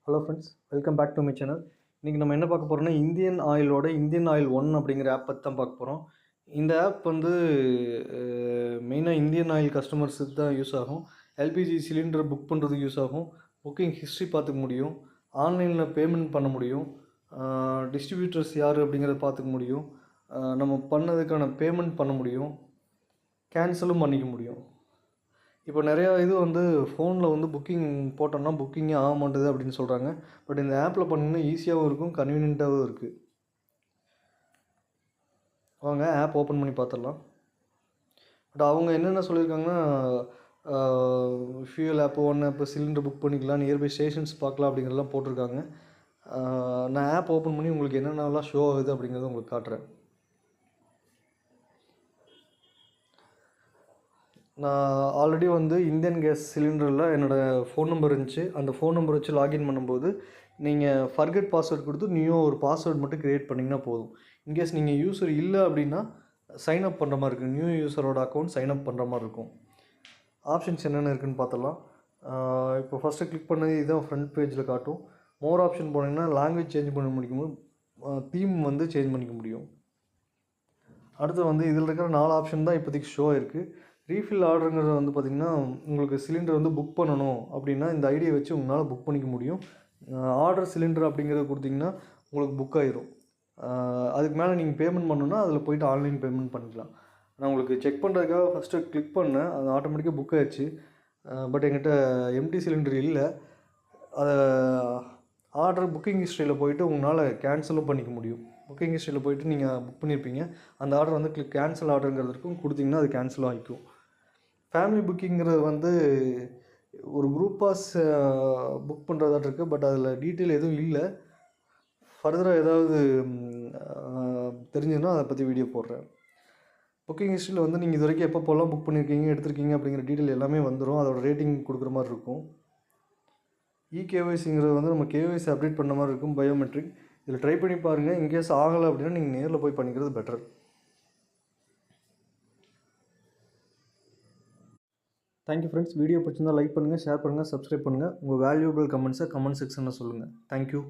Hello friends, welcome back to my channel. இன்றைக்கி நம்ம என்ன பார்க்க போகிறோம்னா, இந்தியன் ஆயில் ஒன் அப்படிங்கிற ஆப் பற்றி தான் பார்க்க போகிறோம். இந்த ஆப் வந்து மெயினாக இந்தியன் ஆயில் கஸ்டமர்ஸுக்கு தான் யூஸ் ஆகும். எல்பிஜி சிலிண்டர் புக் பண்ணுறதுக்கு யூஸ் ஆகும். புக்கிங் ஹிஸ்ட்ரி பார்த்துக்க முடியும். ஆன்லைனில் பேமெண்ட் பண்ண முடியும். டிஸ்ட்ரிபியூட்டர்ஸ் யார் அப்படிங்கிறத பார்த்துக்க முடியும். நம்ம பண்ணதுக்கான பேமெண்ட் பண்ண முடியும். கேன்சலும் பண்ணிக்க முடியும். இப்போ நிறையா இது வந்து ஃபோனில் வந்து புக்கிங் போட்டோம்னா புக்கிங்கே ஆக மாட்டுது அப்படின்னு சொல்கிறாங்க. பட் இந்த ஆப்பில் பண்ணிங்கன்னா ஈஸியாகவும் இருக்கும், கன்வீனியண்ட்டாகவும் இருக்குது. வாங்க ஆப் ஓப்பன் பண்ணி பார்த்துடலாம். பட் அவங்க என்னென்ன சொல்லியிருக்காங்கன்னா, ஃபியூல் ஆப்பு, ஒன் ஆப்பு, சிலிண்டர் புக் பண்ணிக்கலாம், நியர்பை ஸ்டேஷன்ஸ் பார்க்கலாம் அப்படிங்கிறதெல்லாம் போட்டிருக்காங்க. நான் ஆப் ஓப்பன் பண்ணி உங்களுக்கு என்னென்னலாம் ஷோ ஆகுது அப்படிங்கிறத உங்களுக்கு காட்டுறேன். நான் ஆல்ரெடி வந்து இந்தியன் கேஸ் சிலிண்டரில் என்னோடய ஃபோன் நம்பர் இருந்துச்சு. அந்த ஃபோன் நம்பர் வச்சு லாகின் பண்ணும்போது நீங்கள் ஃபர்கெட் பாஸ்வேர்ட் கொடுத்து நியூவாக ஒரு பாஸ்வேர்ட் மட்டும் க்ரியேட் பண்ணிங்கன்னா போதும். இன்கேஸ் நீங்கள் யூஸர் இல்லை அப்படின்னா சைன் அப் பண்ணுற மாதிரி இருக்குது. நியூ யூஸரோட அக்கௌண்ட் சைன் அப் பண்ணுற மாதிரி இருக்கும். ஆப்ஷன்ஸ் என்னென்ன இருக்குதுன்னு பார்த்துடலாம். இப்போ ஃபஸ்ட்டு கிளிக் பண்ணது இதுதான் ஃப்ரண்ட் பேஜில் காட்டும். மோர் ஆப்ஷன் போனீங்கன்னா லாங்குவேஜ் சேஞ்ச் பண்ண முடியும், தீம் வந்து சேஞ்ச் பண்ணிக்க முடியும். அடுத்து வந்து இதில் இருக்கிற 4 ஆப்ஷன் தான் இப்போதைக்கு ஷோ இருக்குது. ரீஃபில் ஆர்டருங்கிறது வந்து பார்த்திங்கன்னா, உங்களுக்கு சிலிண்டர் வந்து புக் பண்ணணும் அப்படின்னா இந்த ஐடியை வச்சு உங்களால் புக் பண்ணிக்க முடியும். ஆர்டர் சிலிண்டர் அப்படிங்கிறத கொடுத்திங்கன்னா உங்களுக்கு புக் ஆயிரும். அதுக்கு மேலே நீங்கள் பேமெண்ட் பண்ணணுன்னா அதில் போய்ட்டு ஆன்லைன் பேமெண்ட் பண்ணிக்கலாம். நான் உங்களுக்கு செக் பண்ணுறதுக்காக ஃபஸ்ட்டு கிளிக் பண்ணேன். அது ஆட்டோமேட்டிக்காக புக் ஆயிடுச்சு. பட் என்கிட்ட எம்டி சிலிண்டர் இல்லை. அதை ஆர்டர் புக்கிங் ஹிஸ்ட்ரியில் போய்ட்டு உங்களால் கேன்சலும் பண்ணிக்க முடியும். புக்கிங் ஹிஸ்ட்ரியில் போய்ட்டு நீங்கள் புக் பண்ணியிருப்பீங்க. அந்த ஆர்டர் வந்து கேன்சல் ஆர்டருங்கிறது இருக்கும், கொடுத்திங்கன்னா அது கேன்சலும் ஆகிக்கும். ஃபேமிலி புக்கிங்கிறது வந்து ஒரு குரூப்பாக புக் பண்ணுறதாட்டு இருக்குது. பட் அதில் டீட்டெயில் எதுவும் இல்லை. ஃபர்தராக ஏதாவது தெரிஞ்சதுன்னா அதை பற்றி வீடியோ போடுறேன். புக்கிங் ஹிஸ்ட்ரியில் வந்து நீங்கள் இது வரைக்கும் எப்போலாம் புக் பண்ணியிருக்கீங்க, எடுத்திருக்கீங்க அப்படிங்கிற டீட்டெயில் எல்லாமே வந்துடும். அதோட ரேட்டிங் கொடுக்குற மாதிரி இருக்கும். இகேஒய்சிங்கிறது வந்து நம்ம கேஒய்சி அப்டேட் பண்ண மாதிரி இருக்கும், பயோமெட்ரிக். இதில் ட்ரை பண்ணி பாருங்கள். இன்கேஸ் ஆகலை அப்படின்னா நீங்கள் நேரில் போய் பண்ணிக்கிறது பெட்டர். Thank you friends. வீடியோ பிடிச்சிருந்தால் லைக் பண்ணுங்கள், ஷேர் பண்ணுங்கள், சப்ஸ்கிரைப் பண்ணுங்கள். உங்கள் வேல்யூபிள் கமெண்ட்ஸை கமெண்ட் செக்ஷனில் சொல்லுங்கள். தேங்க்யூ.